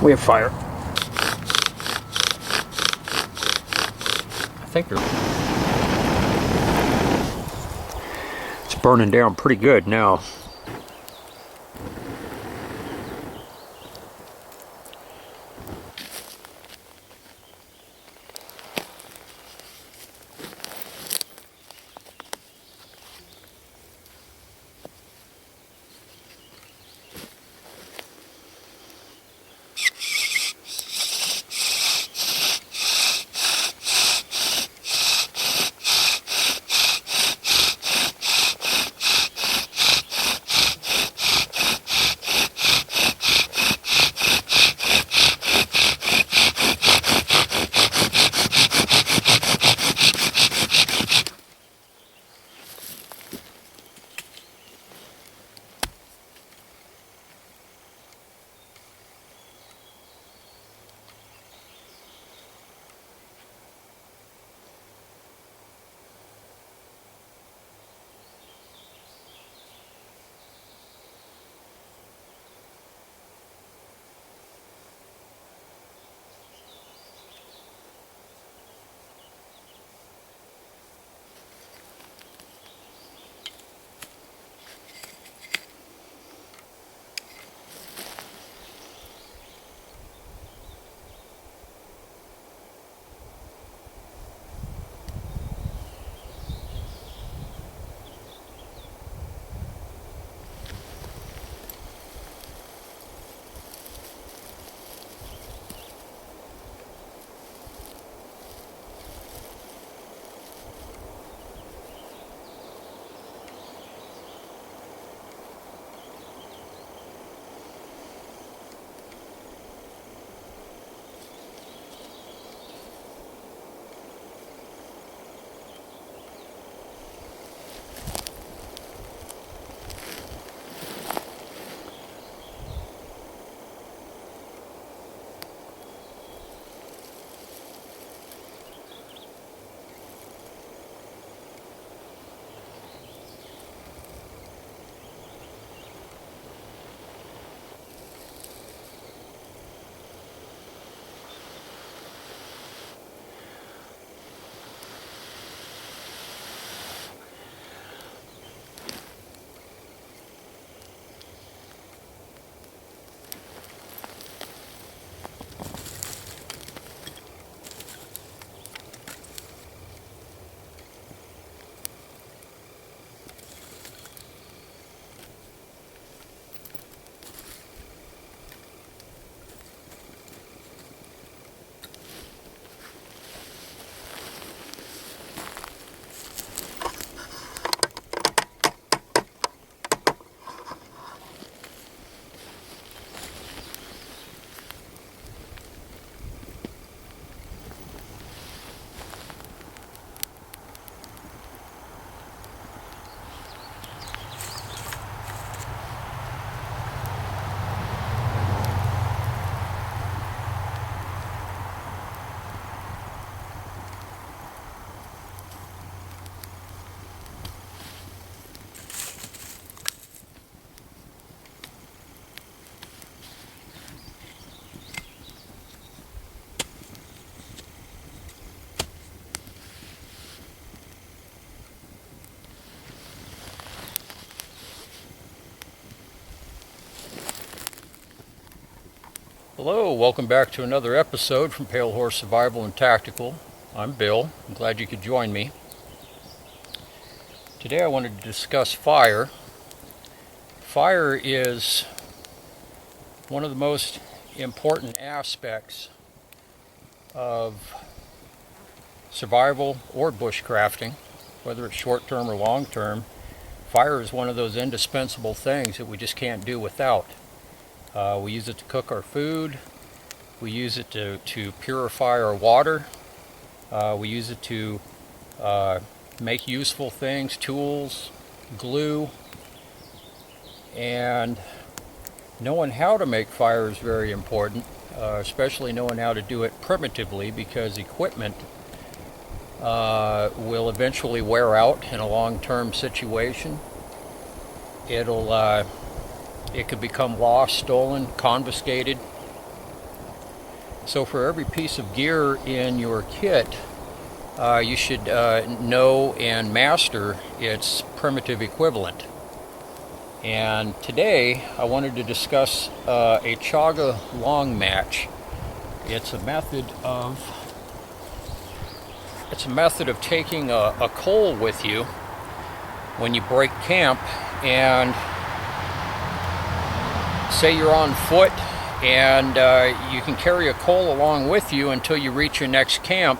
We have fire. I think it's burning down pretty good now. Hello, welcome back to another episode from Pale Horse Survival and Tactical. I'm Bill. I'm glad you could join me. Today I wanted to discuss fire. Fire is one of the most important aspects of survival or bushcrafting, whether it's short-term or long-term. Fire is one of those indispensable things that we just can't do without. We use it to cook our food. We use it to purify our water. We use it to make useful things, tools, glue. And knowing how to make fire is very important, especially knowing how to do it primitively, because equipment will eventually wear out in a long-term situation. It could become lost, stolen, confiscated, So for every piece of gear in your kit, you should know and master its primitive equivalent. And today I wanted to discuss a chaga long match. It's a method of taking a coal with you when you break camp, and say you're on foot and you can carry a coal along with you until you reach your next camp,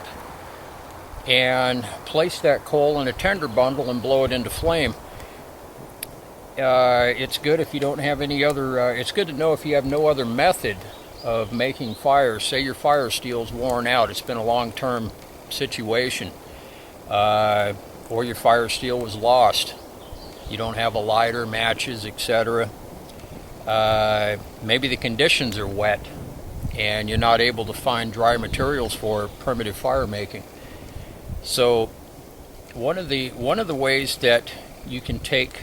and place that coal in a tinder bundle and blow it into flame. It's good if you don't have any other, it's good to know if you have no other method of making fire. Say your fire steel's worn out, it's been a long-term situation, or your fire steel was lost. You don't have a lighter, matches, etc. Maybe the conditions are wet and you're not able to find dry materials for primitive fire making. So one of the ways that you can take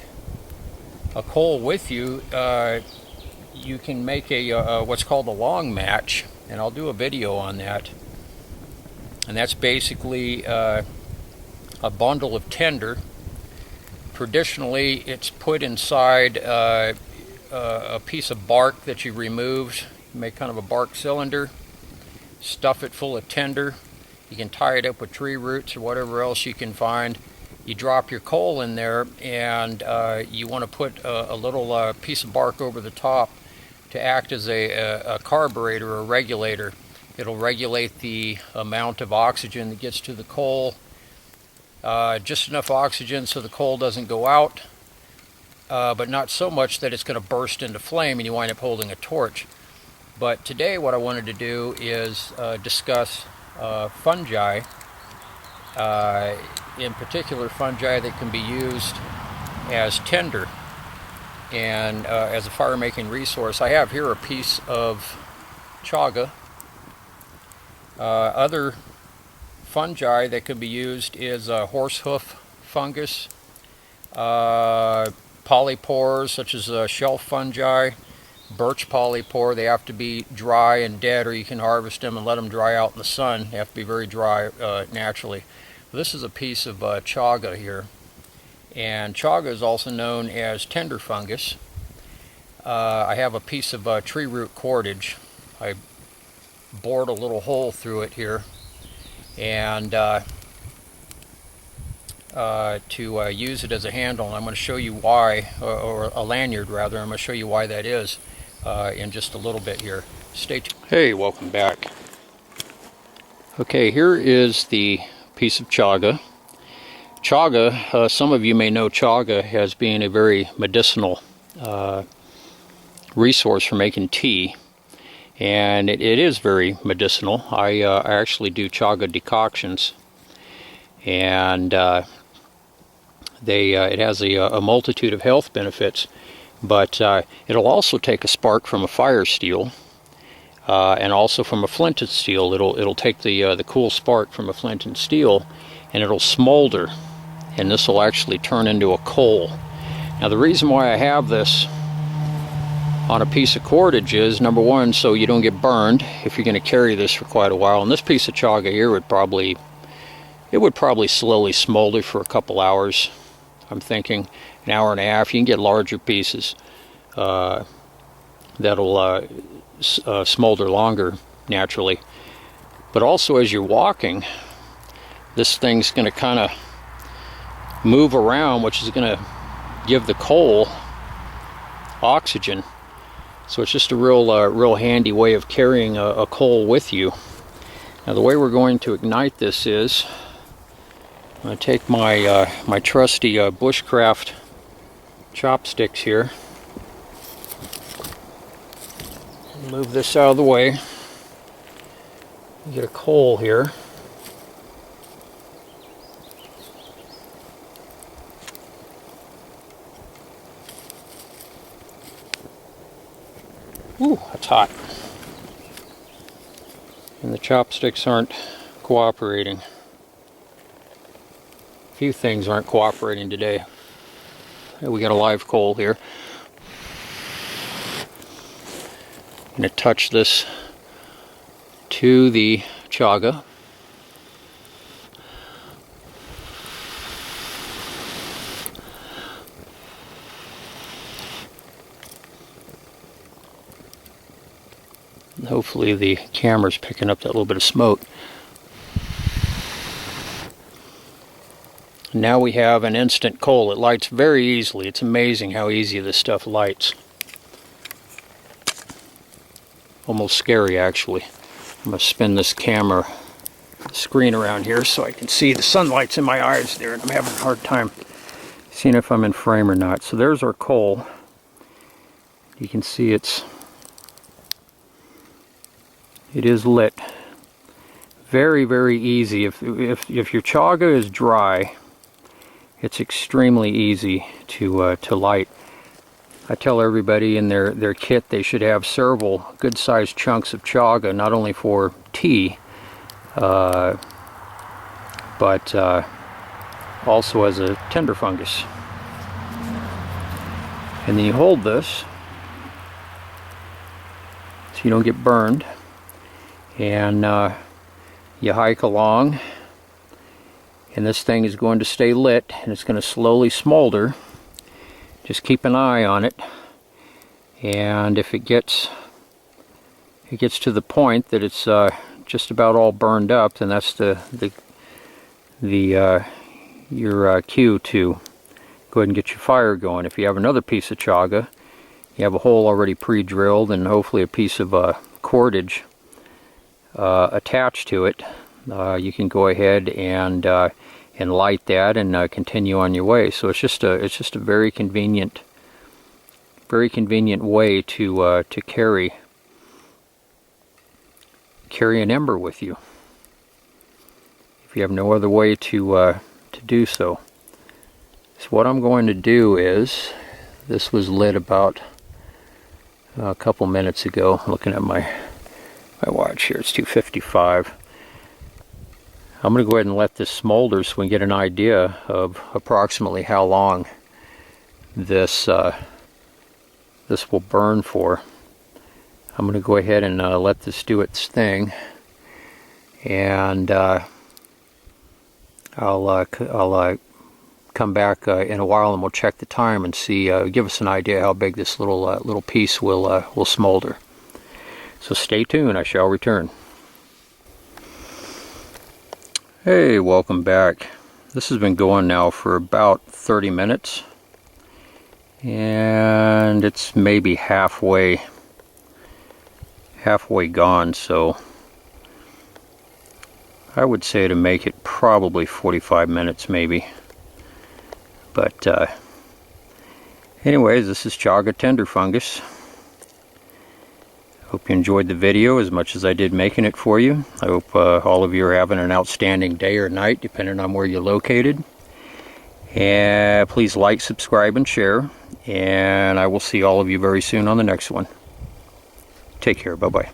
a coal with you, you can make a what's called a long match, and I'll do a video on that. And that's basically a bundle of tinder. Traditionally, it's put inside a piece of bark that you removed. You make kind of a bark cylinder, stuff it full of tinder. You can tie it up with tree roots or whatever else you can find. You drop your coal in there, and you want to put a little piece of bark over the top to act as a carburetor or regulator. It'll regulate the amount of oxygen that gets to the coal, just enough oxygen so the coal doesn't go out, but not so much that it's going to burst into flame and you wind up holding a torch. But today what I wanted to do is discuss fungi, in particular fungi that can be used as tinder and as a fire making resource. I have here a piece of chaga. Other fungi that can be used is horsehoof fungus, polypores such as shelf fungi, birch polypore. They have to be dry and dead, or you can harvest them and let them dry out in the sun. They have to be very dry naturally. This is a piece of chaga here, and chaga is also known as tinder fungus. I have a piece of tree root cordage. I bored a little hole through it here, and to use it as a handle. And I'm going to show you why, or a lanyard rather. I'm going to show you why that is in just a little bit here. Stay tuned. Hey, welcome back. Okay, here is the piece of chaga. Chaga, some of you may know chaga as being a very medicinal resource for making tea, and it is very medicinal. I actually do chaga decoctions, and it has a multitude of health benefits, but it'll also take a spark from a fire steel, and also from a flint and steel. It'll take the cool spark from a flint and steel, and it'll smolder, and this will actually turn into a coal. Now the reason why I have this on a piece of cordage is, number one, so you don't get burned if you're going to carry this for quite a while. And this piece of chaga here would probably slowly smolder for a couple hours. I'm thinking an hour and a half. You can get larger pieces that'll smolder longer naturally. But also as you're walking, this thing's going to kind of move around, which is going to give the coal oxygen. So it's just a real handy way of carrying a coal with you. Now the way we're going to ignite this is, I'm going to take my my trusty bushcraft chopsticks here. Move this out of the way. Get a coal here. Ooh, that's hot. And the chopsticks aren't cooperating. A few things aren't cooperating today. We got a live coal here. I'm going to touch this to the chaga. Hopefully the camera's picking up that little bit of smoke. Now we have an instant coal. It lights very easily. It's amazing how easy this stuff lights. Almost scary, actually. I'm going to spin this camera screen around here so I can see the sunlight's in my eyes there, and I'm having a hard time seeing if I'm in frame or not. So there's our coal. You can see it is lit. Very, very easy. If your chaga is dry, it's extremely easy to light. I tell everybody in their kit they should have several good-sized chunks of chaga, not only for tea, but also as a tinder fungus. And then you hold this so you don't get burned, and you hike along, and this thing is going to stay lit, and it's going to slowly smolder. Just keep an eye on it, and if it gets to the point that it's just about all burned up, then that's your cue to go ahead and get your fire going. If you have another piece of chaga, you have a hole already pre-drilled and hopefully a piece of cordage attached to it, you can go ahead and light that and continue on your way. So it's just a very convenient way to carry an ember with you if you have no other way to do so. So what I'm going to do is, this was lit about a couple minutes ago. I'm looking at my watch here. It's 2:55. I'm going to go ahead and let this smolder so we can get an idea of approximately how long this will burn for. I'm going to go ahead and let this do its thing, and I'll come back in a while and we'll check the time and see, give us an idea how big this little piece will smolder. So stay tuned, I shall return. Hey, welcome back. This has been going now for about 30 minutes, and it's maybe halfway gone, so I would say to make it probably 45 minutes maybe. But anyways, this is chaga tinder fungus. Hope you enjoyed the video as much as I did making it for you. I hope all of you are having an outstanding day or night, depending on where you're located. And please like, subscribe, and share. And I will see all of you very soon on the next one. Take care. Bye-bye.